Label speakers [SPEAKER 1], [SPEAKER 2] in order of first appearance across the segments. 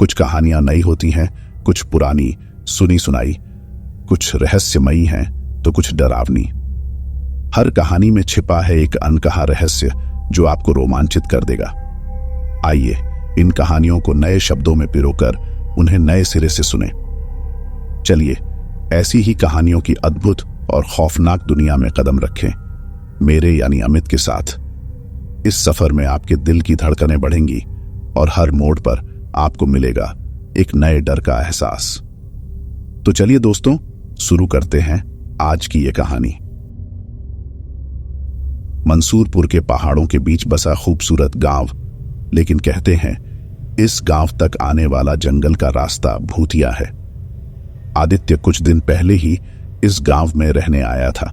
[SPEAKER 1] कुछ कहानियां नई होती हैं, कुछ पुरानी सुनी सुनाई, कुछ रहस्यमयी हैं तो कुछ डरावनी। हर कहानी में छिपा है एक अनकहा रहस्य जो आपको रोमांचित कर देगा। आइए इन कहानियों को नए शब्दों में पिरोकर उन्हें नए सिरे से सुने। चलिए ऐसी ही कहानियों की अद्भुत और खौफनाक दुनिया में कदम रखें, मेरे यानी अमित के साथ। इस सफर में आपके दिल की धड़कनें बढ़ेंगी और हर मोड़ पर आपको मिलेगा एक नए डर का एहसास। तो चलिए दोस्तों, शुरू करते हैं आज की ये कहानी। मंसूरपुर के पहाड़ों के बीच बसा खूबसूरत गांव, लेकिन कहते हैं इस गांव तक आने वाला जंगल का रास्ता भूतिया है। आदित्य कुछ दिन पहले ही इस गांव में रहने आया था।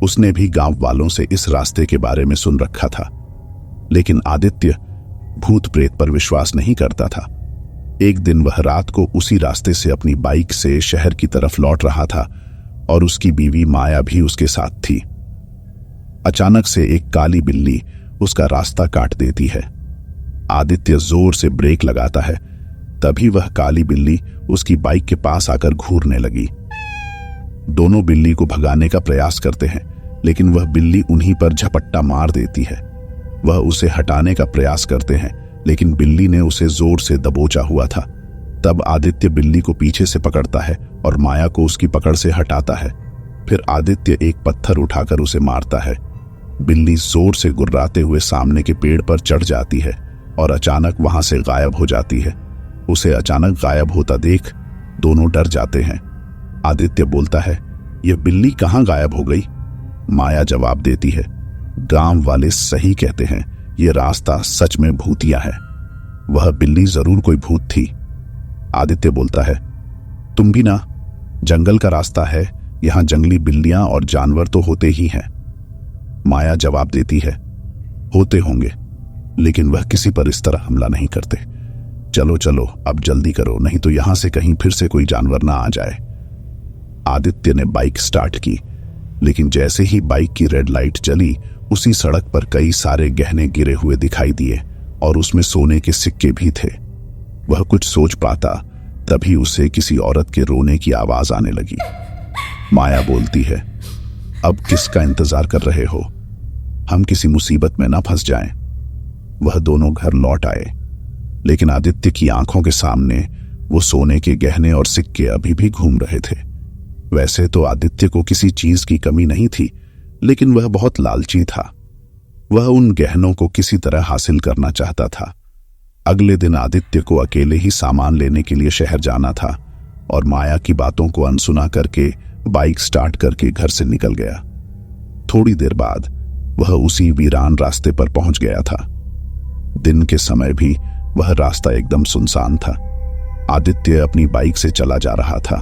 [SPEAKER 1] उसने भी गांव वालों से इस रास्ते के बारे में सुन रखा था, लेकिन आदित्य भूत प्रेत पर विश्वास नहीं करता था। एक दिन वह रात को उसी रास्ते से अपनी बाइक से शहर की तरफ लौट रहा था और उसकी बीवी माया भी उसके साथ थी। अचानक से एक काली बिल्ली उसका रास्ता काट देती है। आदित्य जोर से ब्रेक लगाता है, तभी वह काली बिल्ली उसकी बाइक के पास आकर घूरने लगी। दोनों बिल्ली को भगाने का प्रयास करते हैं, लेकिन वह बिल्ली उन्हीं पर झपट्टा मार देती है। वह उसे हटाने का प्रयास करते हैं, लेकिन बिल्ली ने उसे जोर से दबोचा हुआ था। तब आदित्य बिल्ली को पीछे से पकड़ता है और माया को उसकी पकड़ से हटाता है। फिर आदित्य एक पत्थर उठाकर उसे मारता है। बिल्ली जोर से गुर्राते हुए सामने के पेड़ पर चढ़ जाती है और अचानक वहां से गायब हो जाती है। उसे अचानक गायब होता देख दोनों डर जाते हैं। आदित्य बोलता है, यह बिल्ली कहाँ गायब हो गई? माया जवाब देती है, गांव वाले सही कहते हैं, यह रास्ता सच में भूतिया है। वह बिल्ली जरूर कोई भूत थी। आदित्य बोलता है, तुम भी ना, जंगल का रास्ता है, यहां जंगली बिल्लियां और जानवर तो होते ही हैं। माया जवाब देती है, होते होंगे, लेकिन वह किसी पर इस तरह हमला नहीं करते। चलो चलो अब जल्दी करो, नहीं तो यहां से कहीं फिर से कोई जानवर ना आ जाए। आदित्य ने बाइक स्टार्ट की, लेकिन जैसे ही बाइक की रेड लाइट जली, उसी सड़क पर कई सारे गहने गिरे हुए दिखाई दिए और उसमें सोने के सिक्के भी थे। वह कुछ सोच पाता, तभी उसे किसी औरत के रोने की आवाज आने लगी। माया बोलती है, अब किसका इंतजार कर रहे हो? हम किसी मुसीबत में ना फंस जाएं। वह दोनों घर लौट आए, लेकिन आदित्य की आंखों के सामने वो सोने के गहने और सिक्के अभी भी घूम रहे थे। वैसे तो आदित्य को किसी चीज की कमी नहीं थी, लेकिन वह बहुत लालची था। वह उन गहनों को किसी तरह हासिल करना चाहता था। अगले दिन आदित्य को अकेले ही सामान लेने के लिए शहर जाना था और माया की बातों को अनसुना करके बाइक स्टार्ट करके घर से निकल गया। थोड़ी देर बाद वह उसी वीरान रास्ते पर पहुंच गया था। दिन के समय भी वह रास्ता एकदम सुनसान था। आदित्य अपनी बाइक से चला जा रहा था,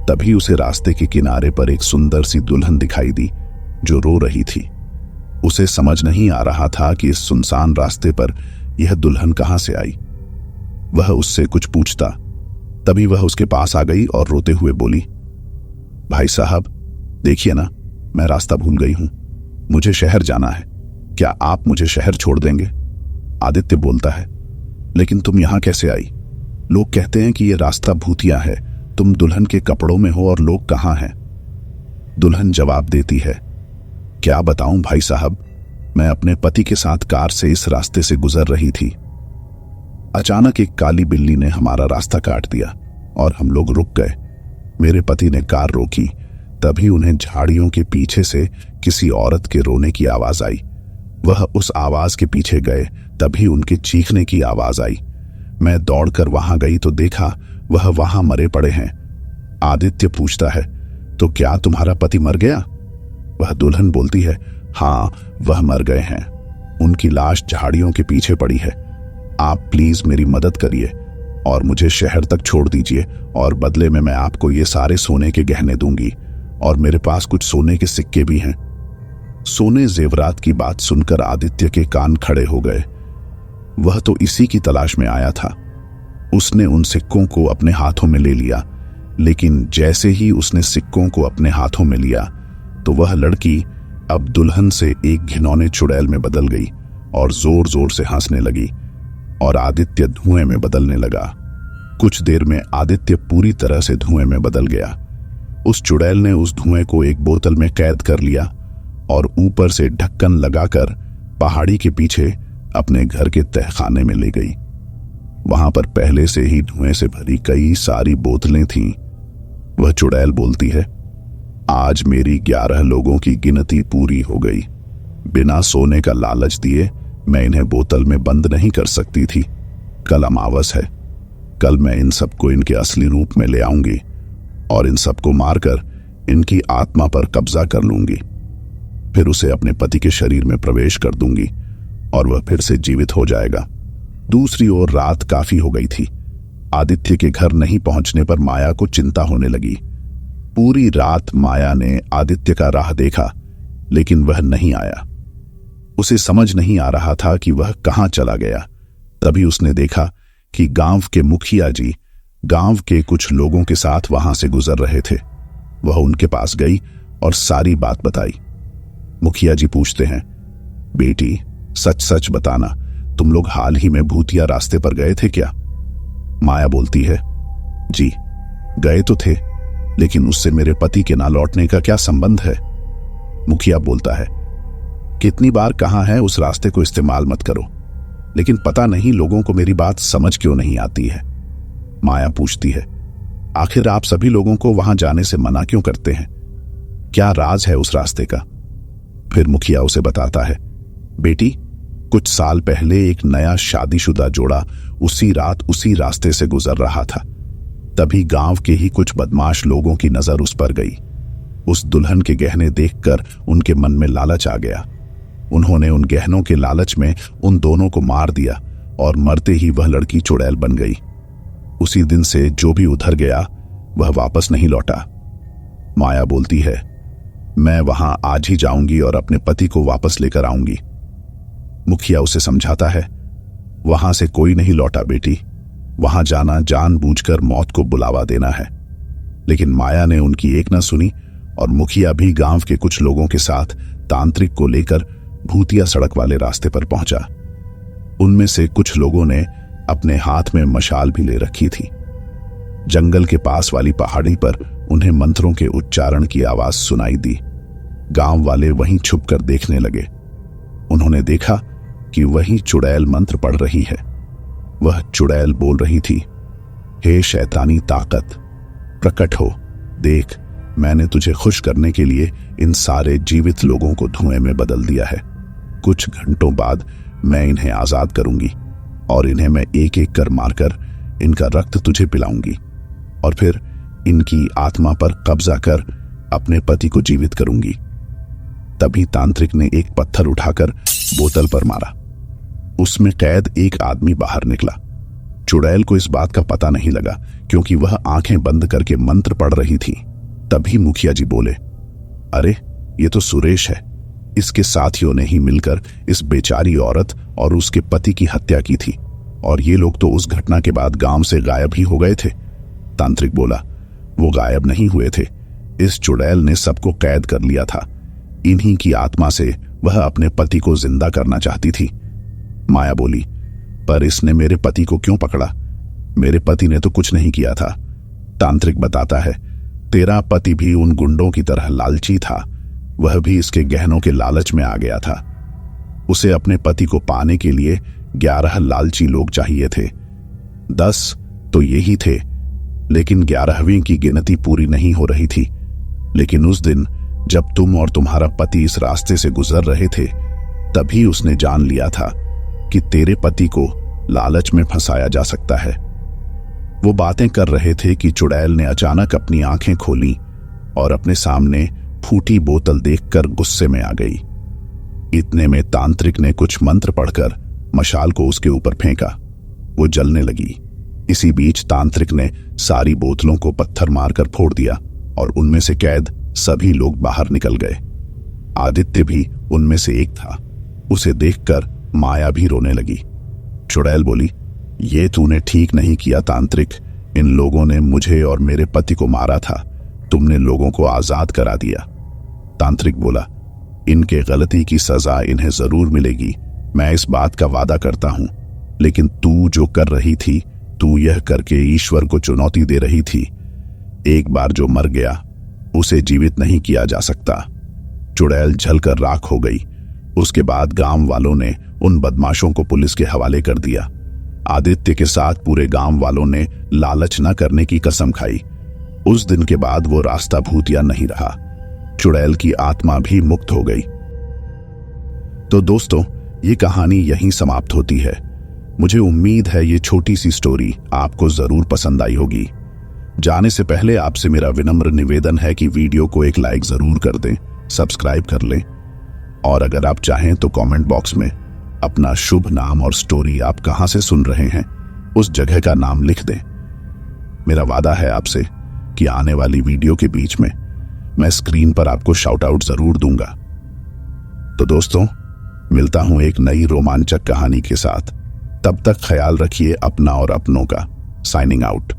[SPEAKER 1] तभी उसे रास्ते के किनारे पर एक सुंदर सी दुल्हन दिखाई दी जो रो रही थी। उसे समझ नहीं आ रहा था कि इस सुनसान रास्ते पर यह दुल्हन कहां से आई। वह उससे कुछ पूछता, तभी वह उसके पास आ गई और रोते हुए बोली, भाई साहब देखिए ना, मैं रास्ता भूल गई हूं, मुझे शहर जाना है, क्या आप मुझे शहर छोड़ देंगे? आदित्य बोलता है, लेकिन तुम यहां कैसे आई? लोग कहते हैं कि यह रास्ता भूतिया है, तुम दुल्हन के कपड़ों में हो और लोग कहां हैं? दुल्हन जवाब देती है, क्या बताऊं भाई साहब, मैं अपने पति के साथ कार से इस रास्ते से गुजर रही थी। अचानक एक काली बिल्ली ने हमारा रास्ता काट दिया और हम लोग रुक गए। मेरे पति ने कार रोकी, तभी उन्हें झाड़ियों के पीछे से किसी औरत के रोने की आवाज आई। वह उस आवाज के पीछे गए, तभी उनके चीखने की आवाज आई। मैं दौड़कर वहां गई तो देखा वह वहां मरे पड़े हैं। आदित्य पूछता है, तो क्या तुम्हारा पति मर गया? वह दुल्हन बोलती है, हाँ वह मर गए हैं, उनकी लाश झाड़ियों के पीछे पड़ी है। आप प्लीज मेरी मदद करिए और मुझे शहर तक छोड़ दीजिए, और बदले में मैं आपको ये सारे सोने के गहने दूंगी, और मेरे पास कुछ सोने के सिक्के भी हैं। सोने जेवरात की बात सुनकर आदित्य के कान खड़े हो गए। वह तो इसी की तलाश में आया था। उसने उन सिक्कों को अपने हाथों में ले लिया, लेकिन जैसे ही उसने सिक्कों को अपने हाथों में लिया तो वह लड़की अब दुल्हन से एक घिनौने चुड़ैल में बदल गई और जोर जोर से हंसने लगी, और आदित्य धुएं में बदलने लगा। कुछ देर में आदित्य पूरी तरह से धुएं में बदल गया। उस चुड़ैल ने उस धुएं को एक बोतल में कैद कर लिया और ऊपर से ढक्कन लगाकर पहाड़ी के पीछे अपने घर के तहखाने में ले गई। वहां पर पहले से ही धुएं से भरी कई सारी बोतलें थीं। वह चुड़ैल बोलती है, आज मेरी 11 लोगों की गिनती पूरी हो गई। बिना सोने का लालच दिए मैं इन्हें बोतल में बंद नहीं कर सकती थी। कल अमावस है, कल मैं इन सबको इनके असली रूप में ले आऊंगी और इन सबको मारकर इनकी आत्मा पर कब्जा कर लूंगी। फिर उसे अपने पति के शरीर में प्रवेश कर दूंगी और वह फिर से जीवित हो जाएगा। दूसरी ओर रात काफी हो गई थी। आदित्य के घर नहीं पहुंचने पर माया को चिंता होने लगी। पूरी रात माया ने आदित्य का राह देखा, लेकिन वह नहीं आया। उसे समझ नहीं आ रहा था कि वह कहां चला गया। तभी उसने देखा कि गांव के मुखिया जी गांव के कुछ लोगों के साथ वहां से गुजर रहे थे। वह उनके पास गई और सारी बात बताई। मुखिया जी पूछते हैं, बेटी सच सच बताना, तुम लोग हाल ही में भूतिया रास्ते पर गए थे क्या? माया बोलती है, जी गए तो थे, लेकिन उससे मेरे पति के ना लौटने का क्या संबंध है? मुखिया बोलता है, कितनी बार कहा है उस रास्ते को इस्तेमाल मत करो, लेकिन पता नहीं लोगों को मेरी बात समझ क्यों नहीं आती है। माया पूछती है, आखिर आप सभी लोगों को वहां जाने से मना क्यों करते हैं? क्या राज है उस रास्ते का? फिर मुखिया उसे बताता है, बेटी कुछ साल पहले एक नया शादीशुदा जोड़ा उसी रात उसी रास्ते से गुजर रहा था। तभी गांव के ही कुछ बदमाश लोगों की नजर उस पर गई। उस दुल्हन के गहने देखकर उनके मन में लालच आ गया। उन्होंने उन गहनों के लालच में उन दोनों को मार दिया और मरते ही वह लड़की चुड़ैल बन गई। उसी दिन से जो भी उधर गया वह वापस नहीं लौटा। माया बोलती है, मैं वहां आज ही जाऊंगी और अपने पति को वापस लेकर आऊंगी। मुखिया उसे समझाता है, वहां से कोई नहीं लौटा बेटी, वहां जाना जानबूझकर मौत को बुलावा देना है। लेकिन माया ने उनकी एक न सुनी और मुखिया भी गांव के कुछ लोगों के साथ तांत्रिक को लेकर भूतिया सड़क वाले रास्ते पर पहुंचा। उनमें से कुछ लोगों ने अपने हाथ में मशाल भी ले रखी थी। जंगल के पास वाली पहाड़ी पर उन्हें मंत्रों के उच्चारण की आवाज सुनाई दी। गांव वाले वहीं छुपकर देखने लगे। उन्होंने देखा कि वही चुड़ैल मंत्र पढ़ रही है। वह चुड़ैल बोल रही थी, हे शैतानी ताकत प्रकट हो, देख मैंने तुझे खुश करने के लिए इन सारे जीवित लोगों को धुएं में बदल दिया है। कुछ घंटों बाद मैं इन्हें आजाद करूंगी और इन्हें मैं एक एक कर मारकर इनका रक्त तुझे पिलाऊंगी और फिर इनकी आत्मा पर कब्जा कर अपने पति को जीवित करूंगी। तभी तांत्रिक ने एक पत्थर उठाकर बोतल पर मारा। उसमें कैद एक आदमी बाहर निकला। चुड़ैल को इस बात का पता नहीं लगा क्योंकि वह आंखें बंद करके मंत्र पढ़ रही थी। तभी मुखिया जी बोले, अरे ये तो सुरेश है, इसके साथियों ने ही मिलकर इस बेचारी औरत और उसके पति की हत्या की थी और ये लोग तो उस घटना के बाद गांव से गायब ही हो गए थे। तांत्रिक बोला, वो गायब नहीं हुए थे, इस चुड़ैल ने सबको कैद कर लिया था। इन्हीं की आत्मा से वह अपने पति को जिंदा करना चाहती थी। माया बोली, पर इसने मेरे पति को क्यों पकड़ा? मेरे पति ने तो कुछ नहीं किया था। तांत्रिक बताता है, तेरा पति भी उन गुंडों की तरह लालची था। वह भी इसके गहनों के लालच में आ गया था। उसे अपने पति को पाने के लिए 11 लालची लोग चाहिए थे। 10 तो यही थे, लेकिन 11वीं की गिनती पूरी नहीं हो रही थी। लेकिन उस दिन जब तुम और तुम्हारा पति इस रास्ते से गुजर रहे थे, तभी उसने जान लिया था कि तेरे पति को लालच में फंसाया जा सकता है। वो बातें कर रहे थे कि चुड़ैल ने अचानक अपनी आंखें खोली और अपने सामने फूटी बोतल देखकर गुस्से में आ गई। इतने में तांत्रिक ने कुछ मंत्र पढ़कर मशाल को उसके ऊपर फेंका। वो जलने लगी। इसी बीच तांत्रिक ने सारी बोतलों को पत्थर मारकर फोड़ दिया और उनमें से कैद सभी लोग बाहर निकल गए। आदित्य भी उनमें से एक था। उसे देखकर माया भी रोने लगी। चुड़ैल बोली, ये तूने ठीक नहीं किया तांत्रिक, इन लोगों ने मुझे और मेरे पति को मारा था, तुमने लोगों को आजाद करा दिया। तांत्रिक बोला, इनके गलती की सजा इन्हें जरूर मिलेगी, मैं इस बात का वादा करता हूं, लेकिन तू जो कर रही थी तू यह करके ईश्वर को चुनौती दे रही थी। एक बार जो मर गया उसे जीवित नहीं किया जा सकता। चुड़ैल जलकर राख हो गई। उसके बाद गांव वालों ने उन बदमाशों को पुलिस के हवाले कर दिया। आदित्य के साथ पूरे गांव वालों ने लालच न करने की कसम खाई। उस दिन के बाद वो रास्ता भूतिया नहीं रहा। चुड़ैल की आत्मा भी मुक्त हो गई। तो दोस्तों, ये कहानी यहीं समाप्त होती है। मुझे उम्मीद है ये छोटी सी स्टोरी आपको जरूर पसंद आई होगी। जाने से पहले आपसे मेरा विनम्र निवेदन है कि वीडियो को एक लाइक जरूर कर दें, सब्सक्राइब कर लें और अगर आप चाहें तो कमेंट बॉक्स में अपना शुभ नाम और स्टोरी आप कहां से सुन रहे हैं उस जगह का नाम लिख दें। मेरा वादा है आपसे कि आने वाली वीडियो के बीच में मैं स्क्रीन पर आपको शाउट आउट जरूर दूंगा। तो दोस्तों, मिलता हूं एक नई रोमांचक कहानी के साथ। तब तक ख्याल रखिए अपना और अपनों का। Signing out.